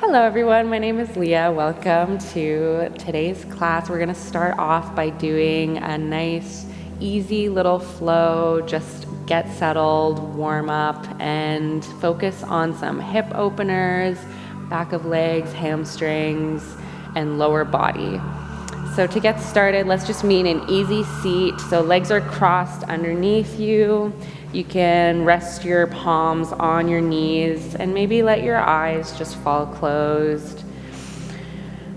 Hello everyone, my name is Leah. Welcome to today's class. We're going to start off by doing a nice, easy little flow. Just get settled, warm up, and focus on some hip openers, back of legs, hamstrings, and lower body. So to get started, let's just meet in an easy seat. So legs are crossed underneath you. You can rest your palms on your knees and maybe let your eyes just fall closed.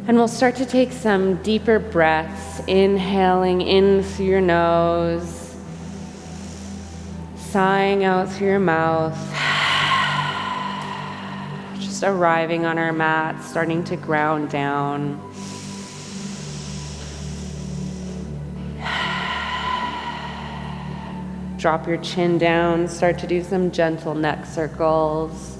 And we'll start to take some deeper breaths, inhaling in through your nose, sighing out through your mouth. Just arriving on our mat, starting to ground down. Drop your chin down, start to do some gentle neck circles.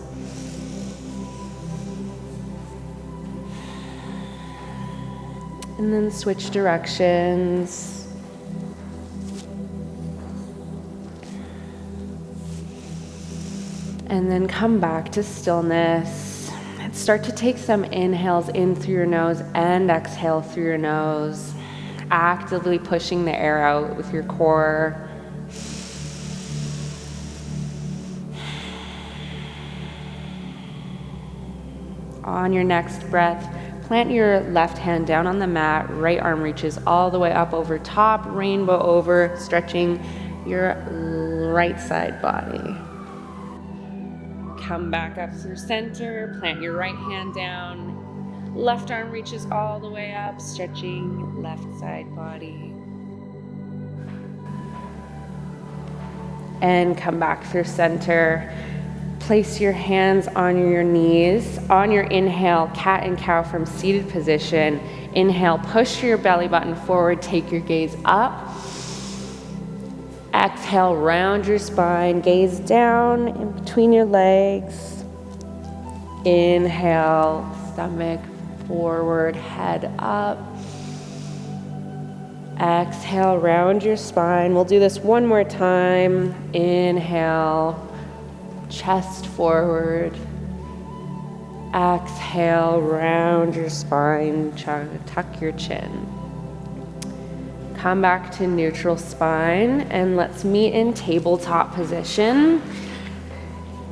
And then switch directions. And then come back to stillness. And start to take some inhales in through your nose and exhale through your nose. Actively pushing the air out with your core. On your next breath, plant your left hand down on the mat, right arm reaches all the way up over top, rainbow over, stretching your right side body. Come back up through center, plant your right hand down, left arm reaches all the way up, stretching left side body. And come back through center. Place your hands on your knees. On your inhale, cat and cow from seated position. Inhale, push your belly button forward, take your gaze up. Exhale, round your spine, gaze down in between your legs. Inhale, stomach forward, head up. Exhale, round your spine. We'll do this one more time. Inhale. Chest forward. Exhale, round your spine, tuck your chin. Come back to neutral spine and let's meet in tabletop position.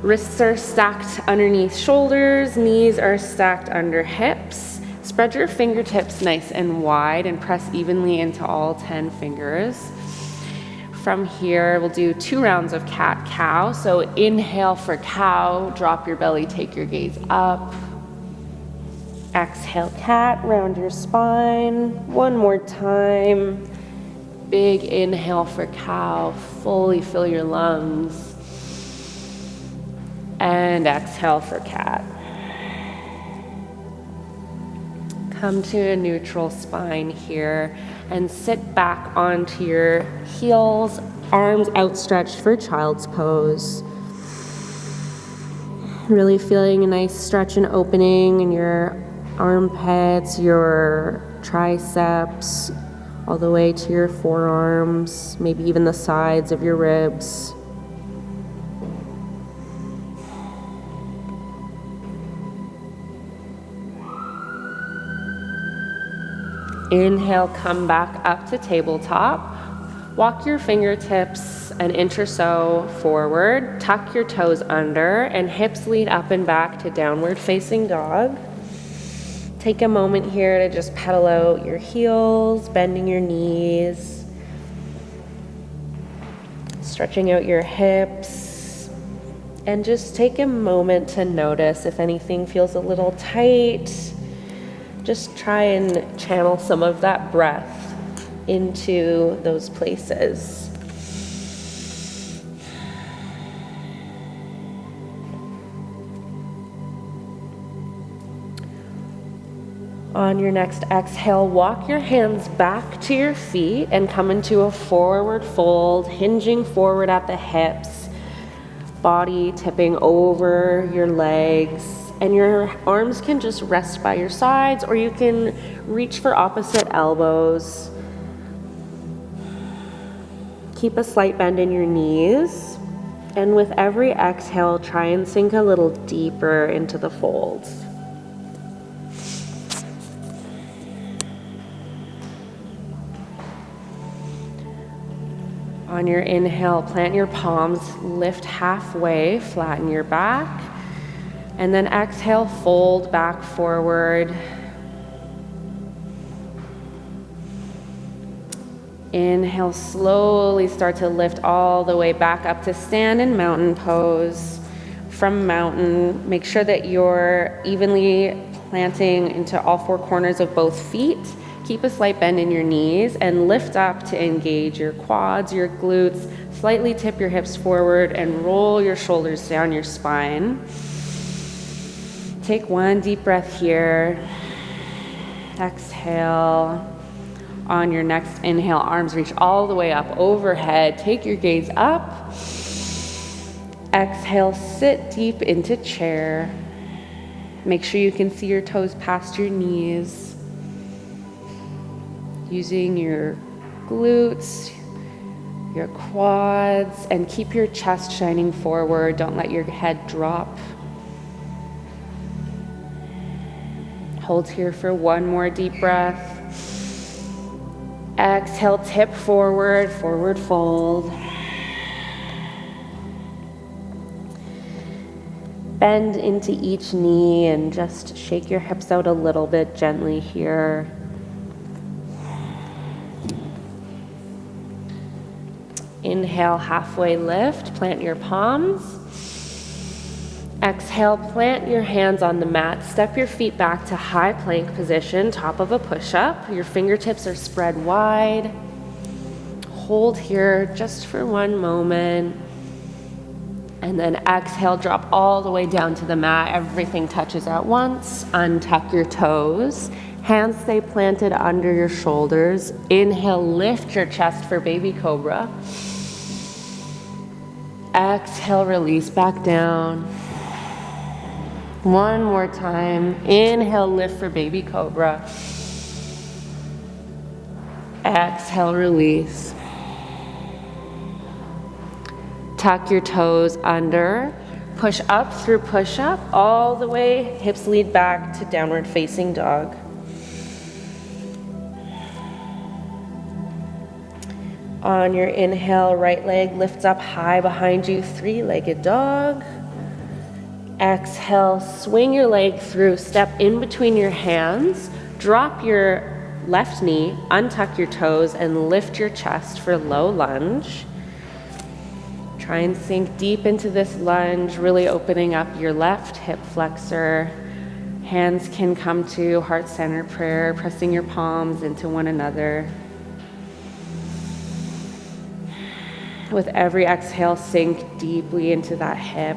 Wrists are stacked underneath shoulders, knees are stacked under hips. Spread your fingertips nice and wide and press evenly into all 10 fingers. From here, we'll do 2 rounds of cat-cow. So inhale for cow, drop your belly, take your gaze up. Exhale, cat, round your spine. One more time. Big inhale for cow, fully fill your lungs. And exhale for cat. Come to a neutral spine here and sit back onto your heels, arms outstretched for child's pose. Really feeling a nice stretch and opening in your armpits, your triceps, all the way to your forearms, maybe even the sides of your ribs. Inhale, come back up to tabletop. Walk your fingertips an inch or so forward. Tuck your toes under and hips lead up and back to downward facing dog. Take a moment here to just pedal out your heels, bending your knees, stretching out your hips, and just take a moment to notice if anything feels a little tight. Just try and channel some of that breath into those places. On your next exhale, walk your hands back to your feet and come into a forward fold, hinging forward at the hips, body tipping over your legs. And your arms can just rest by your sides, or you can reach for opposite elbows. Keep a slight bend in your knees. And with every exhale, try and sink a little deeper into the folds. On your inhale, plant your palms, lift halfway, flatten your back, and then exhale, fold back forward. Inhale, slowly start to lift all the way back up to stand in mountain pose. From mountain, make sure that you're evenly planting into all four corners of both feet. Keep a slight bend in your knees and lift up to engage your quads, your glutes. Slightly tip your hips forward and roll your shoulders down your spine. Take one deep breath here. Exhale. On your next inhale, arms reach all the way up overhead. Take your gaze up. Exhale, sit deep into chair. Make sure you can see your toes past your knees. Using your glutes, your quads, and keep your chest shining forward. Don't let your head drop. Hold here for one more deep breath. Exhale, tip forward, forward fold. Bend into each knee and just shake your hips out a little bit gently here. Inhale, halfway lift, plant your palms. Exhale, plant your hands on the mat. Step your feet back to high plank position, top of a push-up. Your fingertips are spread wide. Hold here just for one moment. And then exhale, drop all the way down to the mat. Everything touches at once. Untuck your toes. Hands stay planted under your shoulders. Inhale, lift your chest for baby cobra. Exhale, release back down. One more time. Inhale, lift for baby cobra. Exhale, release. Tuck your toes under. Push up through push up all the way. Hips lead back to downward facing dog. On your inhale, right leg lifts up high behind you, three-legged dog. Exhale, swing your leg through, step in between your hands, drop your left knee, untuck your toes, and lift your chest for low lunge. Try and sink deep into this lunge, really opening up your left hip flexor. Hands can come to heart center prayer, pressing your palms into one another. With every exhale, sink deeply into that hip.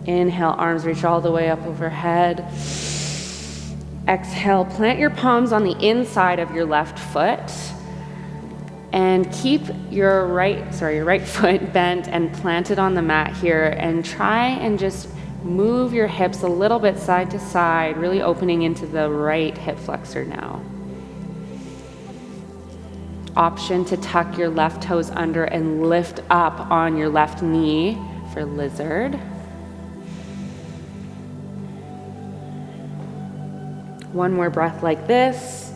Inhale, arms reach all the way up overhead. Exhale, plant your palms on the inside of your left foot and keep your right foot bent and planted on the mat here, and try and just move your hips a little bit side to side, really opening into the right hip flexor now. Option to tuck your left toes under and lift up on your left knee for lizard. One more breath like this.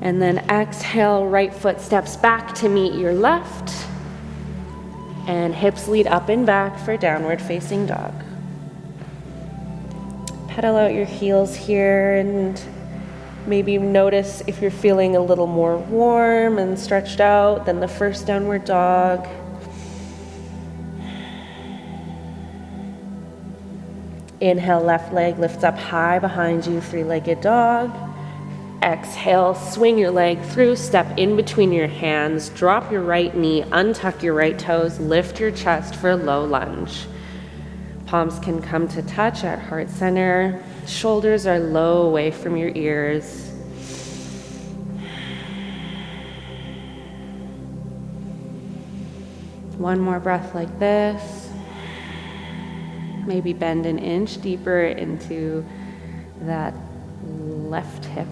And then exhale, right foot steps back to meet your left. And hips lead up and back for downward facing dog. Pedal out your heels here and maybe notice if you're feeling a little more warm and stretched out than the first downward dog. Inhale, left leg lifts up high behind you, three-legged dog. Exhale, swing your leg through, step in between your hands, drop your right knee, untuck your right toes, lift your chest for low lunge. Palms can come to touch at heart center. Shoulders are low away from your ears. One more breath like this. Maybe bend an inch deeper into that left hip.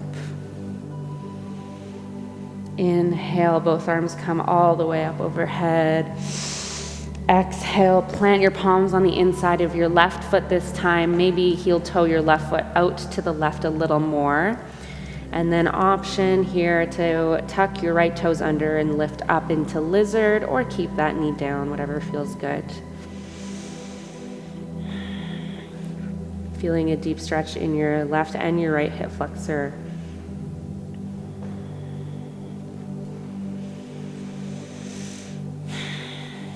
Inhale, both arms come all the way up overhead. Exhale, plant your palms on the inside of your left foot this time. Maybe heel toe your left foot out to the left a little more. And then option here to tuck your right toes under and lift up into lizard, or keep that knee down, whatever feels good. Feeling a deep stretch in your left and your right hip flexor.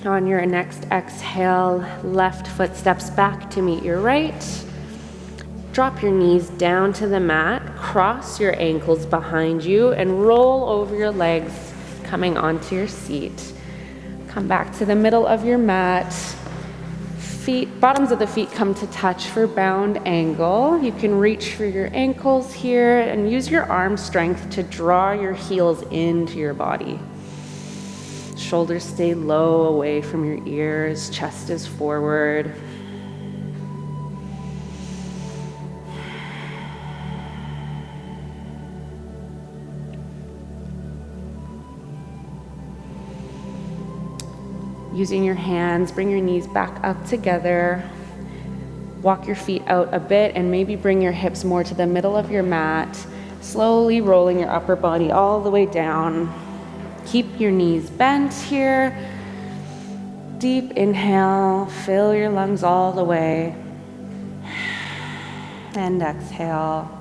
On your next exhale, left foot steps back to meet your right. Drop your knees down to the mat, cross your ankles behind you, and roll over your legs, coming onto your seat. Come back to the middle of your mat. Bottoms of the feet come to touch for bound angle. You can reach for your ankles here and use your arm strength to draw your heels into your body. Shoulders stay low away from your ears, chest is forward. Using your hands, bring your knees back up together. Walk your feet out a bit and maybe bring your hips more to the middle of your mat, slowly rolling your upper body all the way down. Keep your knees bent here. Deep inhale, fill your lungs all the way. And exhale.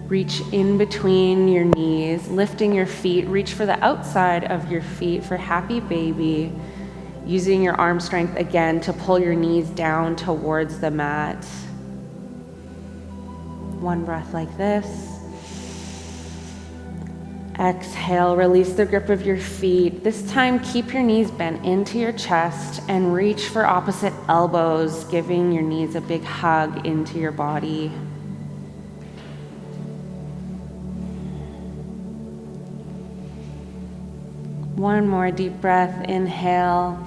Reach in between your knees, lifting your feet. Reach for the outside of your feet for happy baby. Using your arm strength again to pull your knees down towards the mat. One breath like this. Exhale, release the grip of your feet. This time, keep your knees bent into your chest and reach for opposite elbows, giving your knees a big hug into your body. One more deep breath, inhale.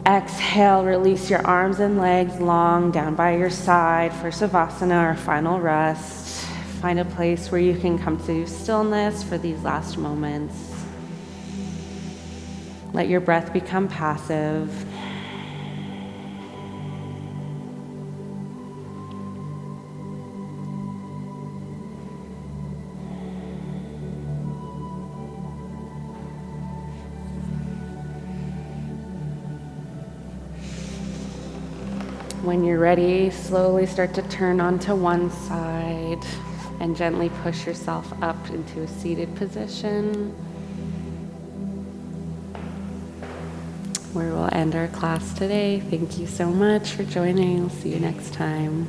Exhale, release your arms and legs long down by your side for Savasana or final rest. Find a place where you can come to stillness for these last moments. Let your breath become passive. When you're ready, slowly start to turn onto one side and gently push yourself up into a seated position, where we'll end our class today. Thank you so much for joining. We'll see you next time.